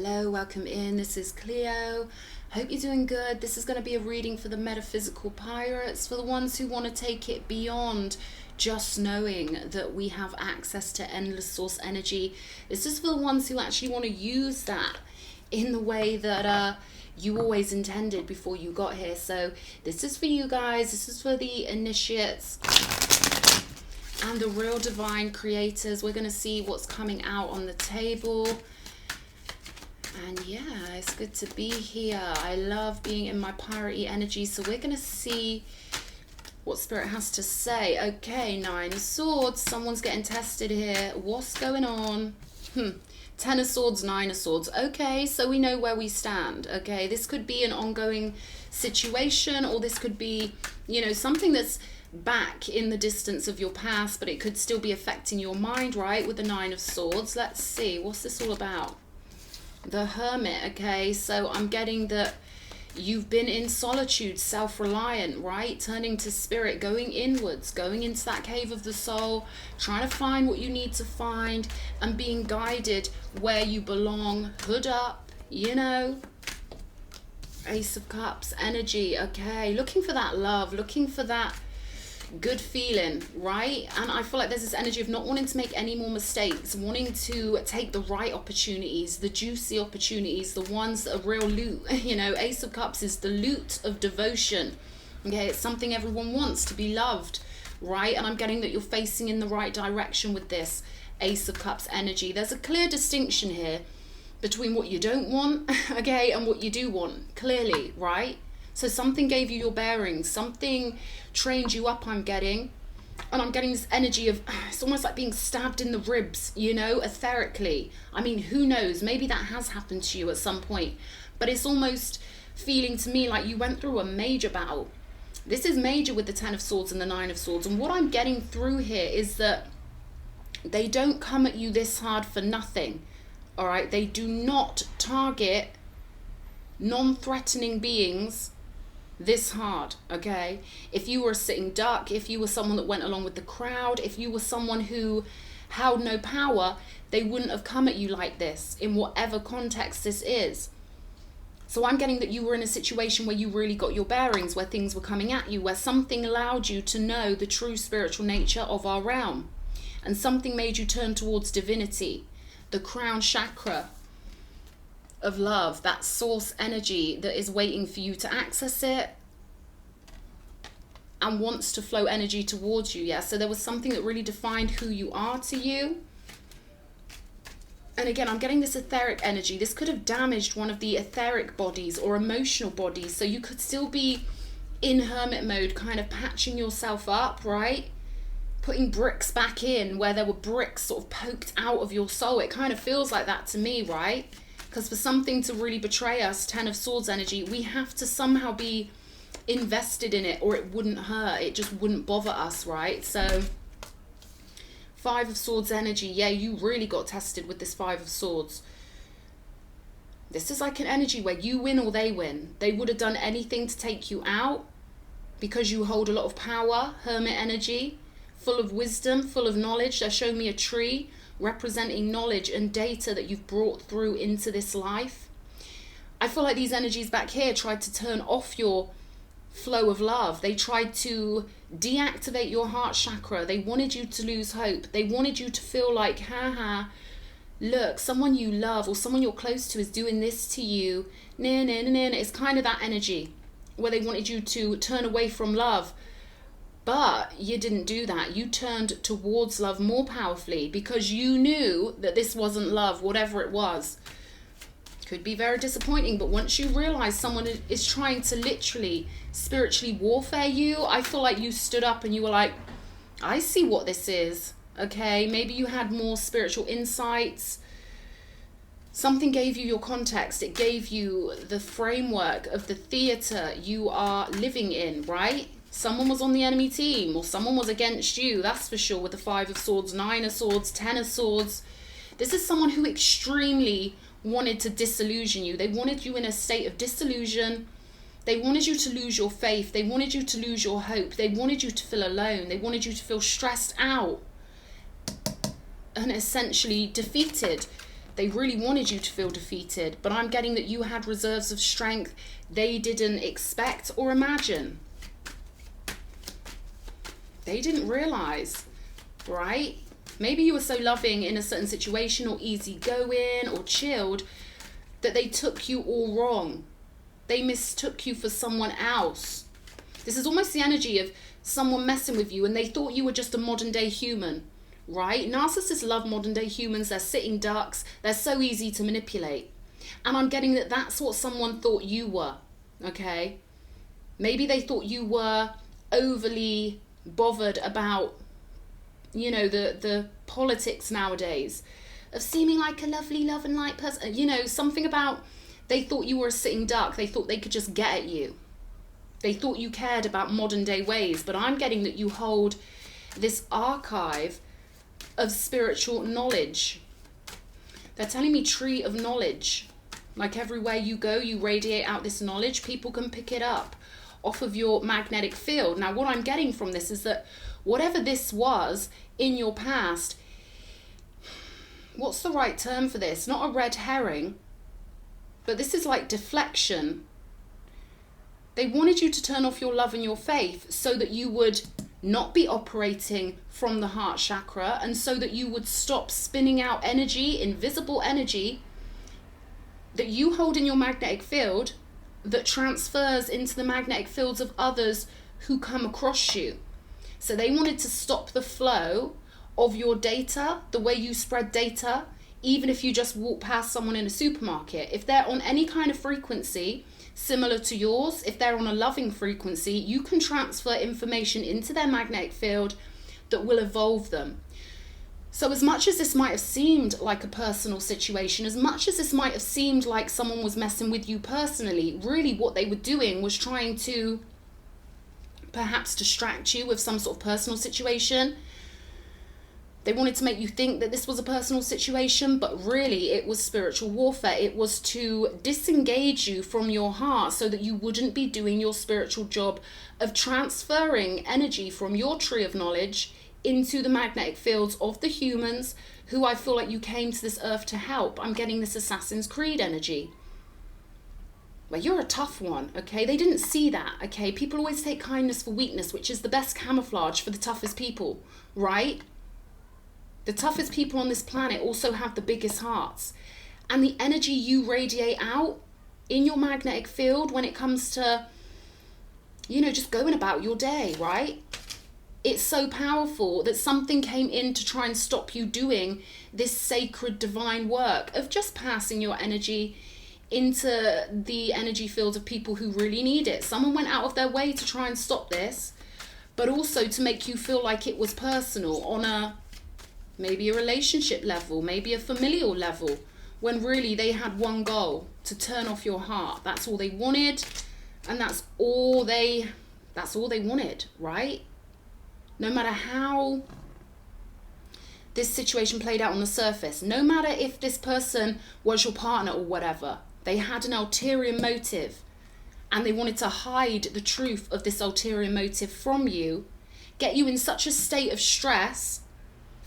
Hello, welcome in. This is Cleo. Hope you're doing good. This is going to be a reading for the metaphysical pirates, for the ones who want to take it beyond just knowing that we have access to endless source energy. This is for the ones who actually want to use that in the way that you always intended before you got here. So this is for you guys. This is for the initiates and the real divine creators. We're going to see what's coming out on the table. And yeah, it's good to be here. I love being in my piratey energy. So we're going to see what Spirit has to say. Okay, 9 of Swords. Someone's getting tested here. What's going on? 10 of Swords, 9 of Swords. Okay, so we know where we stand. Okay, this could be an ongoing situation, or this could be, you know, something that's back in the distance of your past, but it could still be affecting your mind, right? With the 9 of Swords. Let's see. What's this all about? The Hermit. Okay, so I'm getting that you've been in solitude, self-reliant, right? Turning to spirit, going inwards, going into that cave of the soul, trying to find what you need to find and being guided where you belong. Hood up, you know. Ace of Cups energy. Okay, looking for that love, looking for that good feeling, right? And I feel like there's this energy of not wanting to make any more mistakes, wanting to take the right opportunities, the juicy opportunities, the ones that are real loot. You know, Ace of Cups is the loot of devotion. Okay, it's something everyone wants, to be loved, right? And I'm getting that you're facing in the right direction with this Ace of Cups energy. There's a clear distinction here between what you don't want, okay, and what you do want, clearly, right? So something gave you your bearings, something trained you up, I'm getting. And I'm getting this energy of, it's almost like being stabbed in the ribs, you know, etherically. I mean, who knows? Maybe that has happened to you at some point. But it's almost feeling to me like you went through a major battle. This is major with the 10 of Swords and the 9 of Swords. And what I'm getting through here is that they don't come at you this hard for nothing. All right? They do not target non-threatening beings this hard, okay? If you were a sitting duck, if you were someone that went along with the crowd, if you were someone who held no power, they wouldn't have come at you like this in whatever context this is. So I'm getting that you were in a situation where you really got your bearings, where things were coming at you, where something allowed you to know the true spiritual nature of our realm, and something made you turn towards divinity, the crown chakra of love, that source energy that is waiting for you to access it and wants to flow energy towards you. Yeah, so there was something that really defined who you are to you. And again, I'm getting this etheric energy. This could have damaged one of the etheric bodies or emotional bodies, so you could still be in hermit mode, kind of patching yourself up, right? Putting bricks back in where there were bricks sort of poked out of your soul. It kind of feels like that to me, right? Because for something to really betray us, 10 of Swords energy, we have to somehow be invested in it, or it wouldn't hurt. It just wouldn't bother us, right? So 5 of Swords energy. Yeah, you really got tested with this 5 of Swords. This is like an energy where you win or they win. They would have done anything to take you out because you hold a lot of power. Hermit energy, full of wisdom, full of knowledge. They're showing me a tree representing knowledge and data that you've brought through into this life. I feel like these energies back here tried to turn off your flow of love. They tried to deactivate your heart chakra. They wanted you to lose hope. They wanted you to feel like, look, someone you love or someone you're close to is doing this to you. It's kind of that energy where they wanted you to turn away from love. But you didn't do that. You turned towards love more powerfully because you knew that this wasn't love, whatever it was. Could be very disappointing, but once you realize someone is trying to literally spiritually warfare you, I feel like you stood up and you were like, I see what this is. Okay, maybe you had more spiritual insights. Something gave you your context. It gave you the framework of the theater you are living in, right? Someone was on the enemy team, or someone was against you, that's for sure, with the 5 of Swords, 9 of Swords, 10 of Swords. This is someone who extremely wanted to disillusion you. They wanted you in a state of disillusion. They wanted you to lose your faith. They wanted you to lose your hope. They wanted you to feel alone. They wanted you to feel stressed out and essentially defeated. They really wanted you to feel defeated, but I'm getting that you had reserves of strength they didn't expect or imagine. They didn't realize, right? Maybe you were so loving in a certain situation or easygoing or chilled that they took you all wrong. They mistook you for someone else. This is almost the energy of someone messing with you and they thought you were just a modern day human, right? Narcissists love modern day humans. They're sitting ducks. They're so easy to manipulate. And I'm getting that that's what someone thought you were, okay? Maybe they thought you were overly bothered about, you know, the politics nowadays of seeming like a lovely love and light person. You know, something about, they thought you were a sitting duck. They thought they could just get at you. They thought you cared about modern day ways, but I'm getting that you hold this archive of spiritual knowledge. They're telling me tree of knowledge. Like everywhere you go, you radiate out this knowledge. People can pick it up off of your magnetic field. Now, what I'm getting from this is that whatever this was in your past, what's the right term for this? Not a red herring, but this is like deflection. They wanted you to turn off your love and your faith so that you would not be operating from the heart chakra, and so that you would stop spinning out energy, invisible energy that you hold in your magnetic field that transfers into the magnetic fields of others who come across you. So they wanted to stop the flow of your data, the way you spread data, even if you just walk past someone in a supermarket. If they're on any kind of frequency similar to yours, if they're on a loving frequency, you can transfer information into their magnetic field that will evolve them. So as much as this might have seemed like a personal situation, as much as this might have seemed like someone was messing with you personally, really what they were doing was trying to perhaps distract you with some sort of personal situation. They wanted to make you think that this was a personal situation, but really it was spiritual warfare. It was to disengage you from your heart so that you wouldn't be doing your spiritual job of transferring energy from your tree of knowledge into the magnetic fields of the humans who I feel like you came to this earth to help. I'm getting this Assassin's Creed energy. Well, you're a tough one, okay? They didn't see that, okay? People always take kindness for weakness, which is the best camouflage for the toughest people, right? The toughest people on this planet also have the biggest hearts. And the energy you radiate out in your magnetic field when it comes to, you know, just going about your day, right? It's so powerful that something came in to try and stop you doing this sacred divine work of just passing your energy into the energy field of people who really need it. Someone went out of their way to try and stop this, but also to make you feel like it was personal on a maybe a relationship level, maybe a familial level, when really they had one goal: to turn off your heart. That's all they wanted, and that's all they wanted, right? No matter how this situation played out on the surface, no matter if this person was your partner or whatever, they had an ulterior motive, and they wanted to hide the truth of this ulterior motive from you, get you in such a state of stress,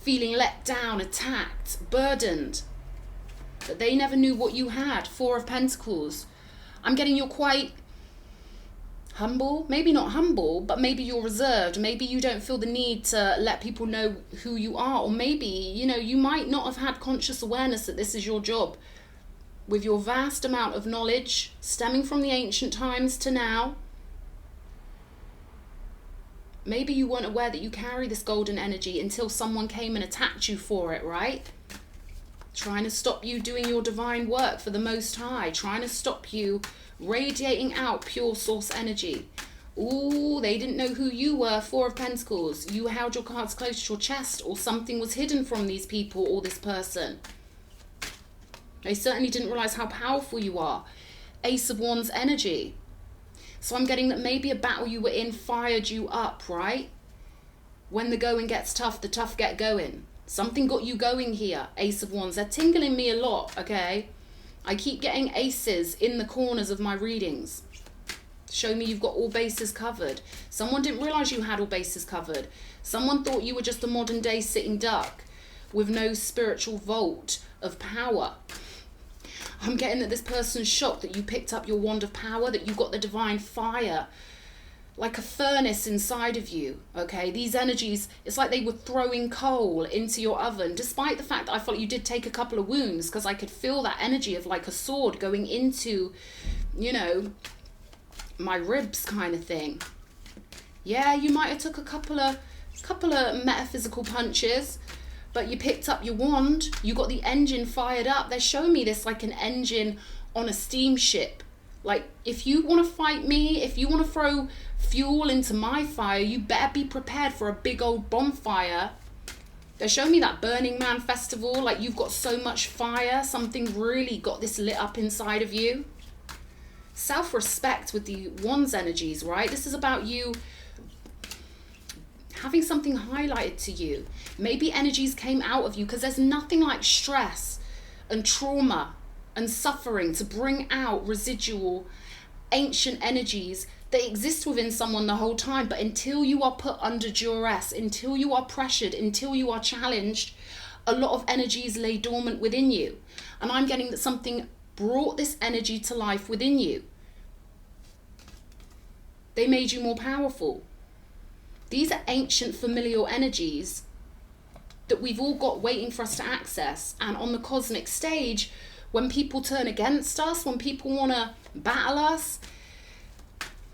feeling let down, attacked, burdened, that they never knew what you had. Four of Pentacles. I'm getting you're quite humble, maybe not humble, but maybe you're reserved. Maybe you don't feel the need to let people know who you are, or maybe, you know, you might not have had conscious awareness that this is your job. With your vast amount of knowledge stemming from the ancient times to now, maybe you weren't aware that you carry this golden energy until someone came and attacked you for it, right? Trying to stop you doing your divine work for the Most High, trying to stop you radiating out pure source energy. Ooh, they didn't know who you were. Four of Pentacles. You held your cards close to your chest, or something was hidden from these people or this person. They certainly didn't realize how powerful you are. Ace of Wands energy. So I'm getting that maybe a battle you were in fired you up, right? When the going gets tough, the tough get going. Something got you going here, Ace of Wands. They're tingling me a lot, okay? I keep getting aces in the corners of my readings. Show me you've got all bases covered. Someone didn't realize you had all bases covered. Someone thought you were just a modern day sitting duck. with no spiritual vault of power. I'm getting that this person's shocked that you picked up your wand of power, that you got the divine fire, like a furnace inside of you, okay? These energies, it's like they were throwing coal into your oven, despite the fact that I felt you did take a couple of wounds, because I could feel that energy of like a sword going into, you know, my ribs kind of thing. Yeah, you might have took a couple of metaphysical punches, but you picked up your wand, you got the engine fired up. They're showing me this like an engine on a steamship. Like, if you want to fight me, if you want to throw fuel into my fire, you better be prepared for a big old bonfire. They're showing me that Burning Man festival, like you've got so much fire, something really got this lit up inside of you. Self-respect with the Wands energies, right? This is about you having something highlighted to you. Maybe energies came out of you, because there's nothing like stress and trauma and suffering to bring out residual ancient energies that exist within someone the whole time. But until you are put under duress, until you are pressured, until you are challenged, a lot of energies lay dormant within you. And I'm getting that something brought this energy to life within you. They made you more powerful. These are ancient familial energies that we've all got waiting for us to access. And on the cosmic stage, when people turn against us, when people want to battle us,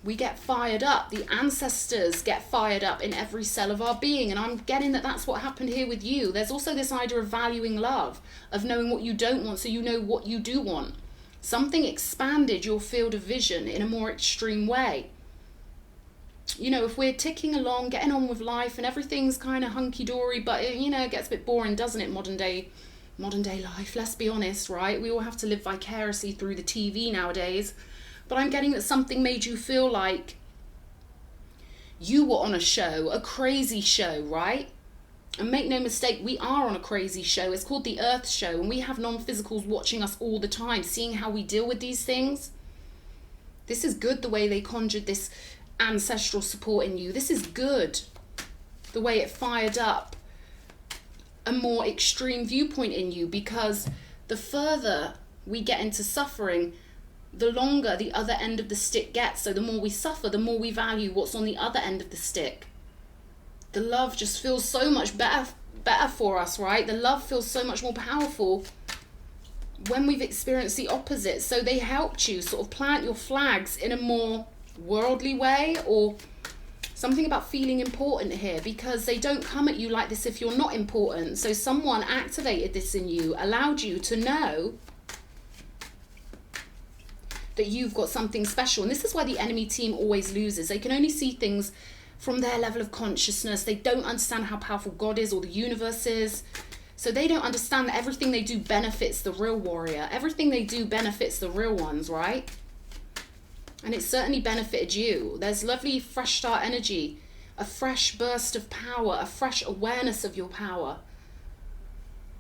we get fired up. The ancestors get fired up in every cell of our being. And I'm getting that that's what happened here with you. There's also this idea of valuing love, of knowing what you don't want so you know what you do want. Something expanded your field of vision in a more extreme way. You know, if we're ticking along, getting on with life and everything's kind of hunky-dory, but it, you know, it gets a bit boring, doesn't it, modern day life, let's be honest, right? We all have to live vicariously through the TV nowadays. But I'm getting that something made you feel like you were on a show, a crazy show, right? And make no mistake, we are on a crazy show. It's called the Earth Show, and we have non-physicals watching us all the time, seeing how we deal with these things. This is good, the way they conjured this ancestral support in you. This is good, the way it fired up a more extreme viewpoint in you, because the further we get into suffering, the longer the other end of the stick gets. So the more we suffer, the more we value what's on the other end of the stick. The love just feels so much better for us, right? The love feels so much more powerful when we've experienced the opposite. So they helped you sort of plant your flags in a more worldly way, or something about feeling important here, because they don't come at you like this if you're not important. So someone activated this in you, allowed you to know that you've got something special. And this is why the enemy team always loses. They can only see things from their level of consciousness. They don't understand how powerful God is or the universe is. So they don't understand that everything they do benefits the real warrior. Everything they do benefits the real ones, right? And it certainly benefited you. There's lovely fresh start energy, a fresh burst of power, a fresh awareness of your power.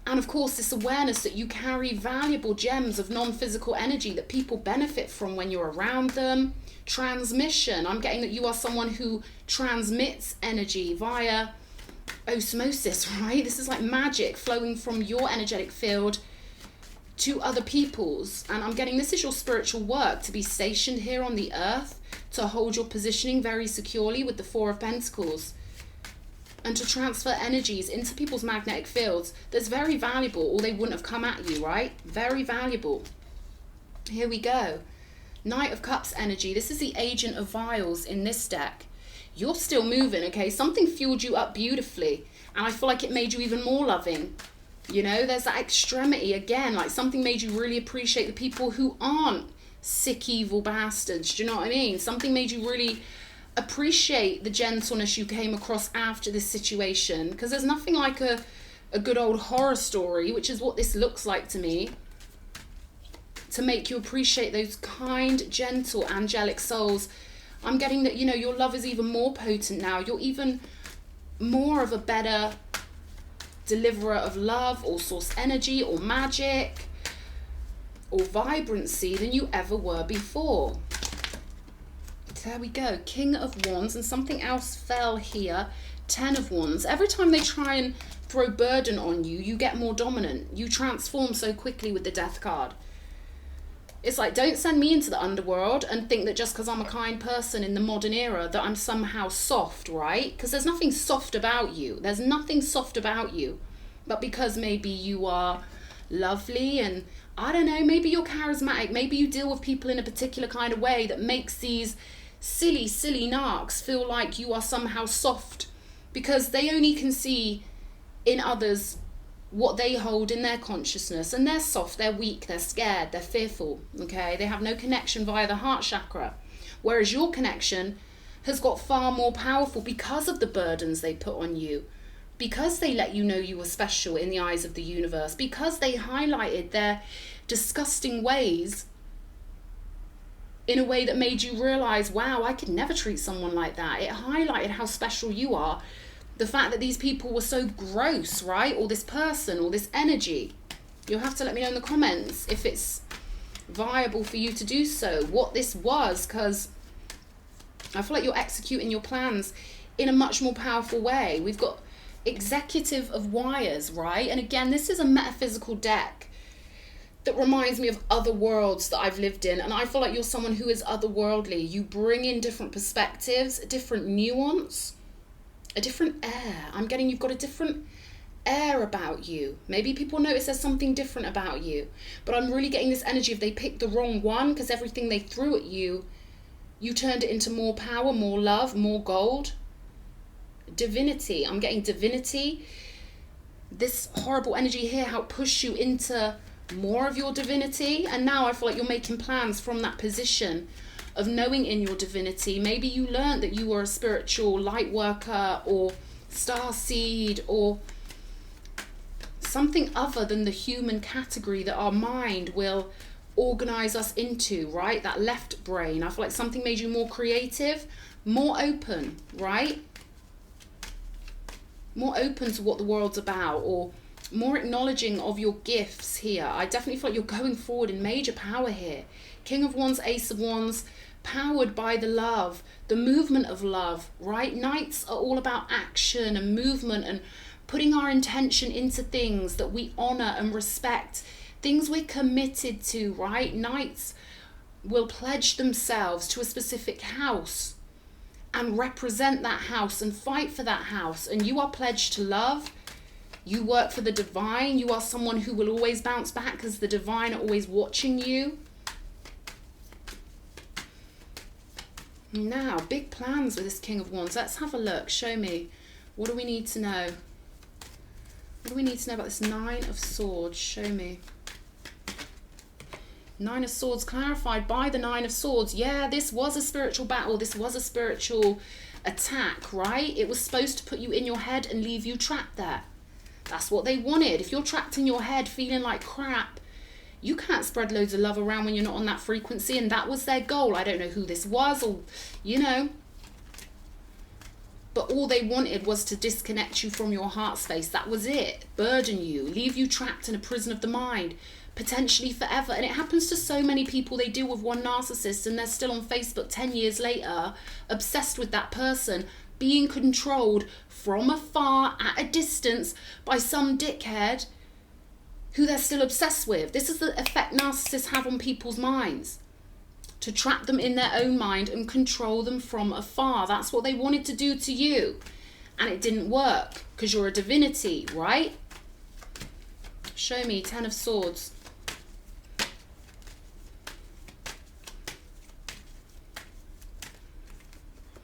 And of course, this awareness that you carry valuable gems of non-physical energy that people benefit from when you're around them. Transmission. I'm getting that you are someone who transmits energy via osmosis, right? This is like magic flowing from your energetic field to other people's. And I'm getting this is your spiritual work, to be stationed here on the earth, to hold your positioning very securely with the Four of Pentacles, and to transfer energies into people's magnetic fields. That's very valuable, or they wouldn't have come at you, right? Very valuable. Here we go. Knight of Cups energy. This is the Agent of Vials in this deck. You're still moving, okay? Something fueled you up beautifully, and I feel like it made you even more loving. You know, there's that extremity again, like something made you really appreciate the people who aren't sick, evil bastards. Do you know what I mean? Something made you really appreciate the gentleness you came across after this situation, because there's nothing like a good old horror story, which is what this looks like to me, to make you appreciate those kind, gentle, angelic souls. I'm getting that, you know, your love is even more potent now. You're even more of a better deliverer of love or source energy or magic or vibrancy than you ever were before. There we go. King of Wands, and something else fell here. 10 of Wands. Every time they try and throw burden on you, you get more dominant. You transform so quickly with the Death card. It's like, don't send me into the underworld and think that just because I'm a kind person in the modern era that I'm somehow soft, right? Because there's nothing soft about you. There's nothing soft about you. But because maybe you are lovely and, I don't know, maybe you're charismatic, maybe you deal with people in a particular kind of way that makes these silly narcs feel like you are somehow soft, because they only can see in others what they hold in their consciousness, and they're soft, they're weak, they're scared, they're fearful, okay? They have no connection via the heart chakra, whereas your connection has got far more powerful because of the burdens they put on you, because they let you know you were special in the eyes of the universe, because they highlighted their disgusting ways in a way that made you realize, wow, I could never treat someone like that. It highlighted how special you are. The fact that these people were so gross, right? Or this person, or this energy. You'll have to let me know in the comments if it's viable for you to do so, what this was, because I feel like you're executing your plans in a much more powerful way. We've got Executive of Wires, right? And again, this is a metaphysical deck that reminds me of other worlds that I've lived in. And I feel like you're someone who is otherworldly. You bring in different perspectives, different nuance, a different air. I'm getting you've got a different air about you. Maybe people notice there's something different about you, but I'm really getting this energy if they picked the wrong one, because everything they threw at you, you turned it into more power, more love, more gold. Divinity. I'm getting divinity. This horrible energy here helped push you into more of your divinity, and now I feel like you're making plans from that position of knowing in your divinity. Maybe you learned that you were a spiritual light worker or star seed or something other than the human category that our mind will organize us into, right? That left brain. I feel like something made you more creative, more open, right? More open to what the world's about, or more acknowledging of your gifts here. I definitely feel like you're going forward in major power here. King of Wands, Ace of Wands, powered by the love, the movement of love, right? Knights are all about action and movement and putting our intention into things that we honor and respect, things we're committed to, right? Knights will pledge themselves to a specific house and represent that house and fight for that house. And you are pledged to love. You work for the divine. You are someone who will always bounce back because the divine are always watching you. Now, big plans with this King of Wands. Let's have a look. Show me. What do we need to know? What do we need to know about this Nine of Swords? Show me. Nine of Swords clarified by the Nine of Swords. Yeah, this was a spiritual battle. This was a spiritual attack, right? It was supposed to put you in your head and leave you trapped there. That's what they wanted. If you're trapped in your head feeling like crap, you can't spread loads of love around when you're not on that frequency, and that was their goal. I don't know who this was, or, you know, but all they wanted was to disconnect you from your heart space. That was it. Burden you, leave you trapped in a prison of the mind, potentially forever. And it happens to so many people. They deal with one narcissist and they're still on Facebook 10 years later, obsessed with that person, being controlled from afar at a distance by some dickhead who they're still obsessed with. This is the effect narcissists have on people's minds, to trap them in their own mind and control them from afar. That's what they wanted to do to you, and it didn't work because you're a divinity, right? Show me Ten of Swords.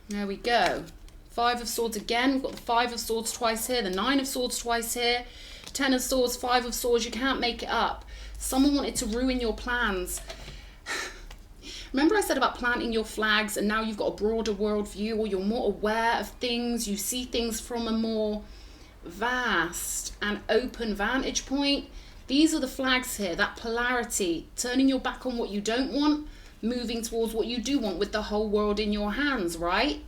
There we go. Five of Swords again. We've got the Five of Swords twice here, the Nine of Swords twice here, Ten of Swords, Five of Swords. You can't make it up. Someone wanted to ruin your plans. Remember I said about planting your flags, and now you've got a broader worldview, or you're more aware of things. You see things from a more vast and open vantage point. These are the flags here, that polarity, turning your back on what you don't want, moving towards what you do want with the whole world in your hands, right?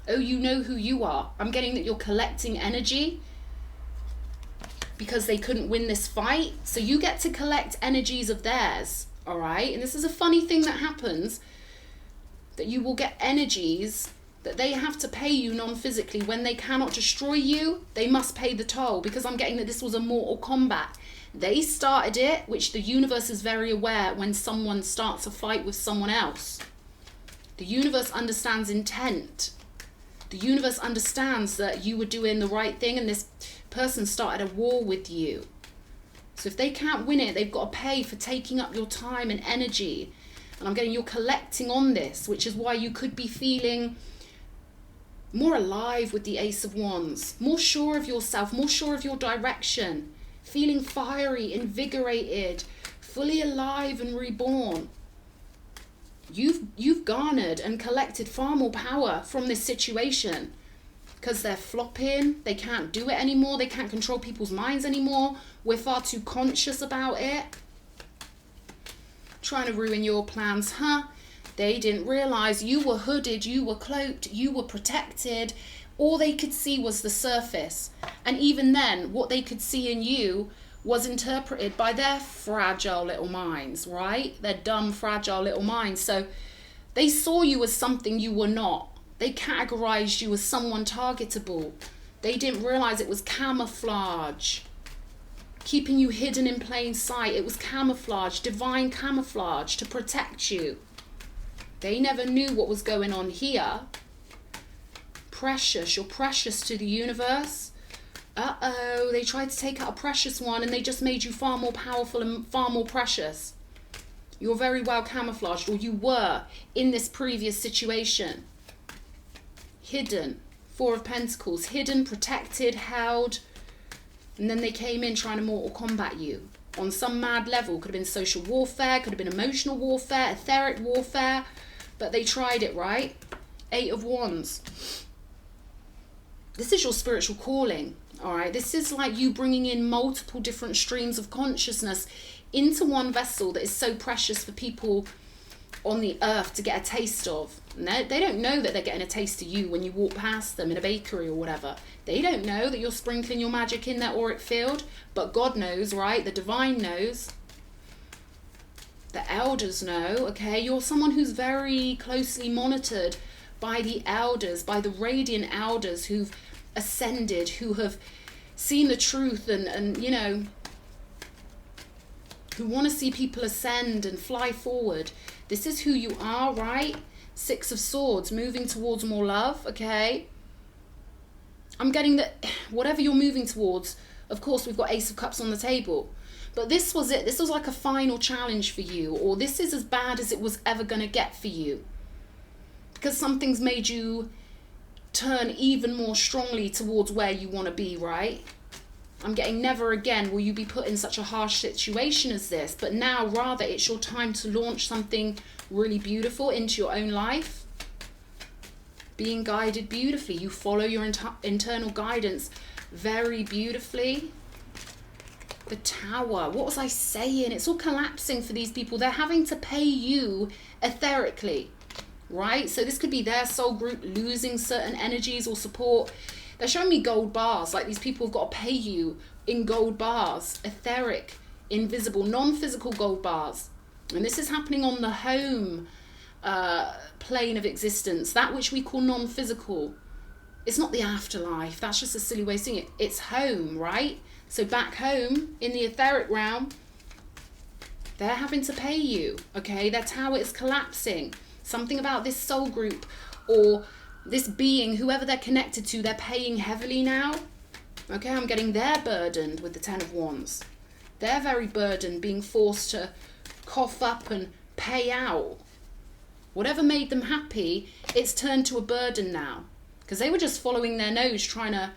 Oh, you know who you are. I'm getting that you're collecting energy because they couldn't win this fight. So you get to collect energies of theirs, all right? And this is a funny thing that happens, that you will get energies that they have to pay you non-physically. When they cannot destroy you, they must pay the toll, because I'm getting that this was a mortal combat. They started it, which the universe is very aware when someone starts a fight with someone else. The universe understands intent. The universe understands that you were doing the right thing and this person started a war with you. So if they can't win it, they've got to pay for taking up your time and energy. And I'm getting you're collecting on this, which is why you could be feeling more alive with the Ace of Wands, more sure of yourself, more sure of your direction, feeling fiery, invigorated, fully alive and reborn. You've garnered and collected far more power from this situation, because they're flopping, they can't do it anymore, they can't control people's minds anymore, we're far too conscious about it. Trying to ruin your plans, huh? They didn't realize you were hooded, you were cloaked, you were protected. All they could see was the surface. And even then, what they could see in you was interpreted by their fragile little minds, right? Their dumb, fragile little minds. So they saw you as something you were not. They categorized you as someone targetable. They didn't realize it was camouflage, keeping you hidden in plain sight. It was camouflage, divine camouflage to protect you. They never knew what was going on here. Precious, you're precious to the universe. Uh-oh, they tried to take out a precious one and they just made you far more powerful and far more precious. You're very well camouflaged, or you were in this previous situation. Hidden, Four of Pentacles, hidden, protected, held, and then they came in trying to mortal combat you on some mad level. Could have been social warfare, could have been emotional warfare, etheric warfare, but they tried it, right? Eight of Wands. This is your spiritual calling, all right? This is like you bringing in multiple different streams of consciousness into one vessel that is so precious for people on the earth to get a taste of. And they don't know that they're getting a taste of you when you walk past them in a bakery or whatever. They don't know that you're sprinkling your magic in their auric field, but God knows, right? The divine knows. The elders know, okay? You're someone who's very closely monitored by the elders, by the radiant elders who've ascended, who have seen the truth and you know, who want to see people ascend and fly forward. This is who you are, right? Six of Swords, moving towards more love, okay? I'm getting that whatever you're moving towards, of course, we've got Ace of Cups on the table. But this was it. This was like a final challenge for you, or this is as bad as it was ever going to get for you. Because something's made you turn even more strongly towards where you want to be, right? I'm getting never again will you be put in such a harsh situation as this, but now rather it's your time to launch something really beautiful into your own life. Being guided beautifully. You follow your internal guidance very beautifully. The Tower. What was I saying? It's all collapsing for these people. They're having to pay you etherically, right? So this could be their soul group losing certain energies or support. They're showing me gold bars, like these people have got to pay you in gold bars, etheric, invisible, non-physical gold bars. And this is happening on the home plane of existence, that which we call non-physical. It's not the afterlife, that's just a silly way of saying it. It's home, right? So back home in the etheric realm, they're having to pay you, okay? Their tower is collapsing. Something about this soul group or this being, whoever they're connected to, they're paying heavily now. Okay, I'm getting they're burdened with the Ten of Wands. They're very burdened, being forced to cough up and pay out. Whatever made them happy, it's turned to a burden now. Because they were just following their nose, trying to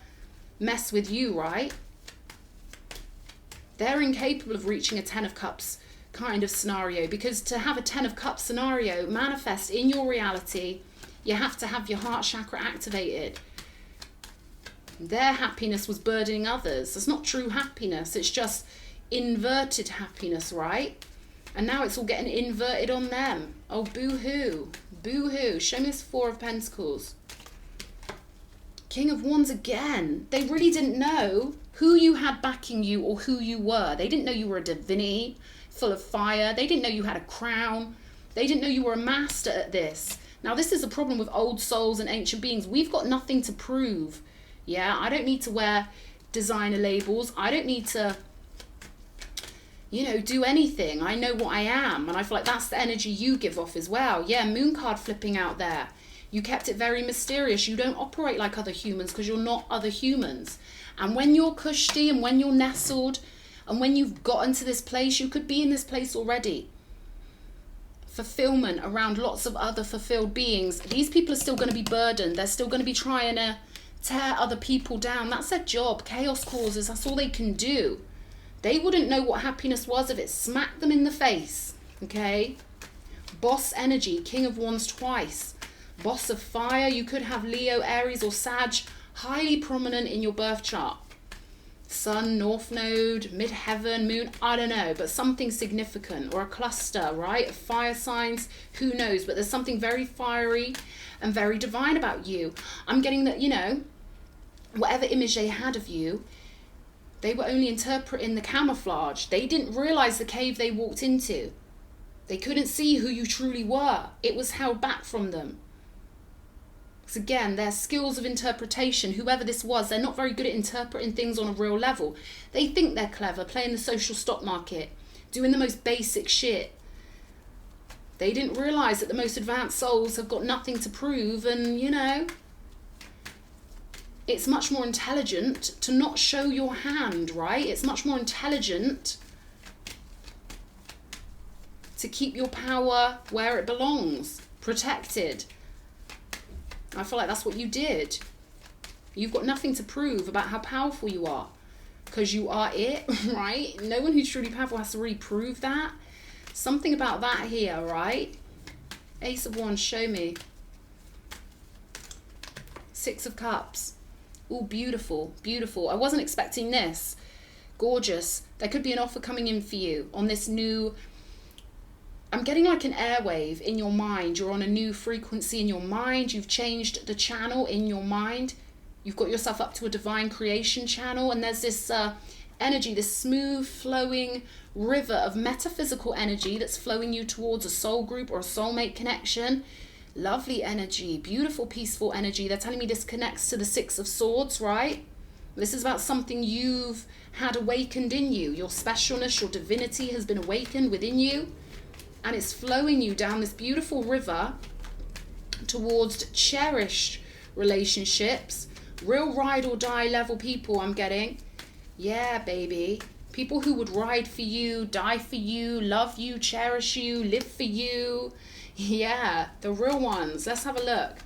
mess with you, right? They're incapable of reaching a Ten of Cups kind of scenario. Because to have a Ten of Cups scenario manifest in your reality, you have to have your heart chakra activated. Their happiness was burdening others. It's not true happiness. It's just inverted happiness, right? And now it's all getting inverted on them. Oh, boo-hoo. Boo-hoo. Show me this Four of Pentacles. King of Wands again. They really didn't know who you had backing you or who you were. They didn't know you were a divinity full of fire. They didn't know you had a crown. They didn't know you were a master at this. Now, this is a problem with old souls and ancient beings. We've got nothing to prove. Yeah, I don't need to wear designer labels. I don't need to, you know, do anything. I know what I am. And I feel like that's the energy you give off as well. Yeah, moon card flipping out there. You kept it very mysterious. You don't operate like other humans because you're not other humans. And when you're cushy and when you're nestled and when you've gotten to this place, you could be in this place already. Fulfillment around lots of other fulfilled beings. These people are still going to be burdened. They're still going to be trying to tear other people down. That's their job. Chaos causes. That's all they can do. They wouldn't know what happiness was if it smacked them in the face. Okay? Boss energy. King of Wands twice. Boss of fire. You could have Leo, Aries or Sag highly prominent in your birth chart. Sun, North Node, Midheaven, Moon, I don't know, but something significant, or a cluster, right, of fire signs, who knows, but there's something very fiery and very divine about you. I'm getting that, you know, whatever image they had of you, they were only interpreting the camouflage. They didn't realize the cave they walked into. They couldn't see who you truly were. It was held back from them. Because again, their skills of interpretation, whoever this was, they're not very good at interpreting things on a real level. They think they're clever, playing the social stock market, doing the most basic shit. They didn't realize that the most advanced souls have got nothing to prove, and, you know, it's much more intelligent to not show your hand, right? It's much more intelligent to keep your power where it belongs, protected. I feel like that's what you did. You've got nothing to prove about how powerful you are, because you are it, right? No one who's truly powerful has to really prove that. Something about that here, right? Ace of Wands, show me. Six of Cups. Oh, beautiful, beautiful. I wasn't expecting this. Gorgeous. There could be an offer coming in for you on this new... I'm getting like an airwave in your mind. You're on a new frequency in your mind. You've changed the channel in your mind. You've got yourself up to a divine creation channel. And there's this energy, this smooth flowing river of metaphysical energy that's flowing you towards a soul group or a soulmate connection. Lovely energy, beautiful, peaceful energy. They're telling me this connects to the Six of Swords, right? This is about something you've had awakened in you. Your specialness, your divinity has been awakened within you. And it's flowing you down this beautiful river towards cherished relationships, real ride or die level people I'm getting. Yeah, baby. People who would ride for you, die for you, love you, cherish you, live for you. Yeah, the real ones. Let's have a look.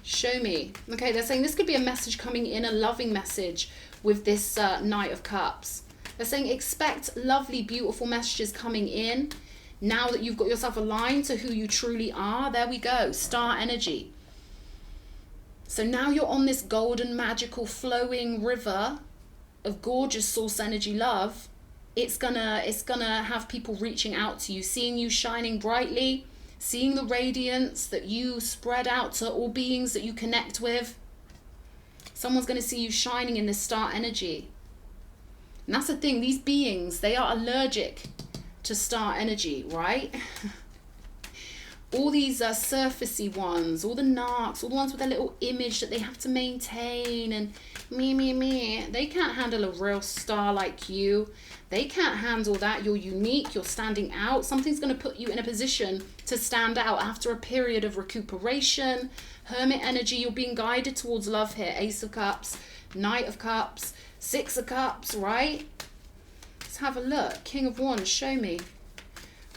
Show me. Okay, they're saying this could be a message coming in, a loving message with this Knight of Cups. They're saying expect lovely, beautiful messages coming in. Now that you've got yourself aligned to who you truly are, there we go, star energy. So now you're on this golden, magical, flowing river of gorgeous source energy love. It's gonna have people reaching out to you, seeing you shining brightly, seeing the radiance that you spread out to all beings that you connect with. Someone's gonna see you shining in this star energy. And that's the thing, these beings, they are allergic to star energy, right? All these surfacey ones, all the narcs, all the ones with a little image that they have to maintain and me, they can't handle a real star like you. They can't handle that. You're unique, you're standing out. Something's going to put you in a position to stand out after a period of recuperation. Hermit energy, you're being guided towards love here. Ace of Cups, Knight of Cups, Six of Cups, right? Let's have a look. King of Wands, show me.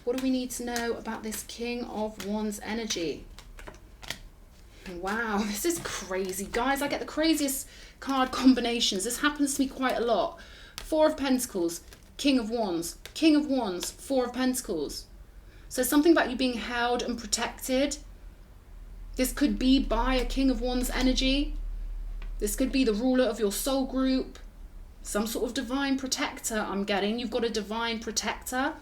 What do we need to know about this King of Wands energy? Wow, this is crazy. Guys, I get the craziest card combinations. This happens to me quite a lot. Four of Pentacles, King of Wands, Four of Pentacles. So something about you being held and protected. This could be by a King of Wands energy. This could be the ruler of your soul group. Some sort of divine protector I'm getting. You've got a divine protector.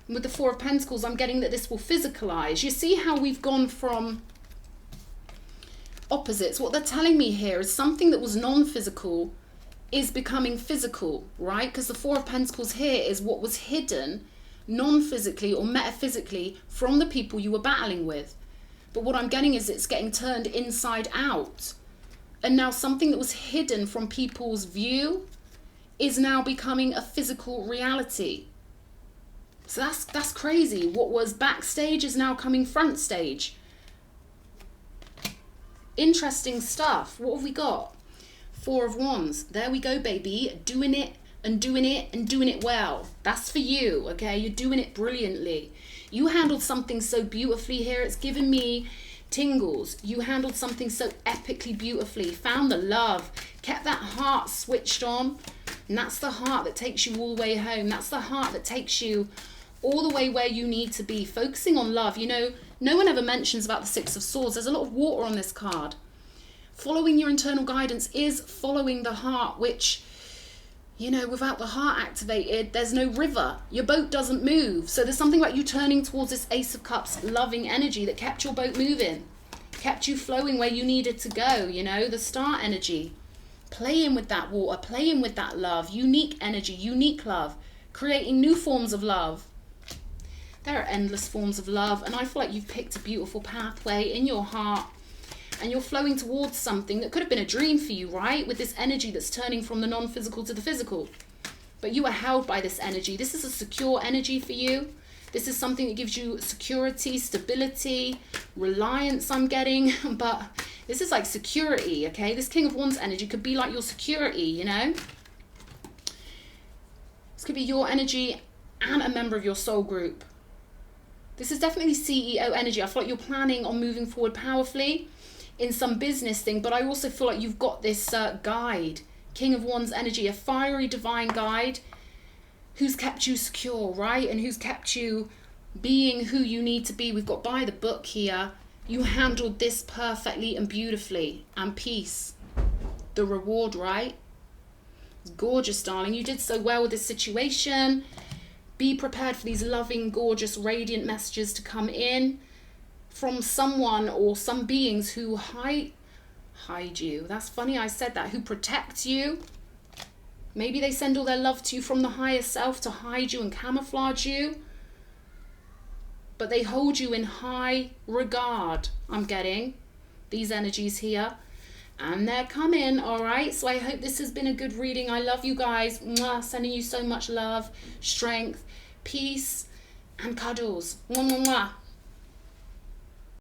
And with the Four of Pentacles, I'm getting that this will physicalize. You see how we've gone from opposites. What they're telling me here is something that was non-physical is becoming physical, right? Because the Four of Pentacles here is what was hidden non-physically or metaphysically from the people you were battling with. But what I'm getting is it's getting turned inside out. And now something that was hidden from people's view is now becoming a physical reality. So that's crazy. What was backstage is now coming front stage. Interesting stuff. What have we got? Four of Wands. There we go, baby. Doing it and doing it and doing it well. That's for you, okay? You're doing it brilliantly. You handled something so beautifully here. It's given me tingles. You handled something so epically beautifully. Found the love. Kept that heart switched on. And that's the heart that takes you all the way home. That's the heart that takes you all the way where you need to be. Focusing on love. You know, no one ever mentions about the Six of Swords. There's a lot of water on this card. Following your internal guidance is following the heart, which, you know, without the heart activated, there's no river. Your boat doesn't move. So there's something about you turning towards this Ace of Cups loving energy that kept your boat moving, kept you flowing where you needed to go, you know, the star energy. Playing with that water, playing with that love, unique energy, unique love, creating new forms of love. There are endless forms of love, and I feel like you've picked a beautiful pathway in your heart, and you're flowing towards something that could have been a dream for you, right? With this energy that's turning from the non-physical to the physical. But you are held by this energy. This is a secure energy for you. This is something that gives you security, stability, reliance, I'm getting. But this is like security, okay? This King of Wands energy could be like your security, you know? This could be your energy and a member of your soul group. This is definitely CEO energy. I feel like you're planning on moving forward powerfully in some business thing, but I also feel like you've got this guide, King of Wands energy, a fiery divine guide who's kept you secure, right? And who's kept you being who you need to be. We've got by the book here. You handled this perfectly and beautifully. And peace. The reward, right? It's gorgeous, darling. You did so well with this situation. Be prepared for these loving, gorgeous, radiant messages to come in from someone or some beings who hide you. That's funny I said that. Who protect you. Maybe they send all their love to you from the higher self to hide you and camouflage you. But they hold you in high regard, I'm getting. These energies here. And they're coming, all right? So I hope this has been a good reading. I love you guys. Mwah, sending you so much love, strength, peace, and cuddles. Mwah, mwah, mwah.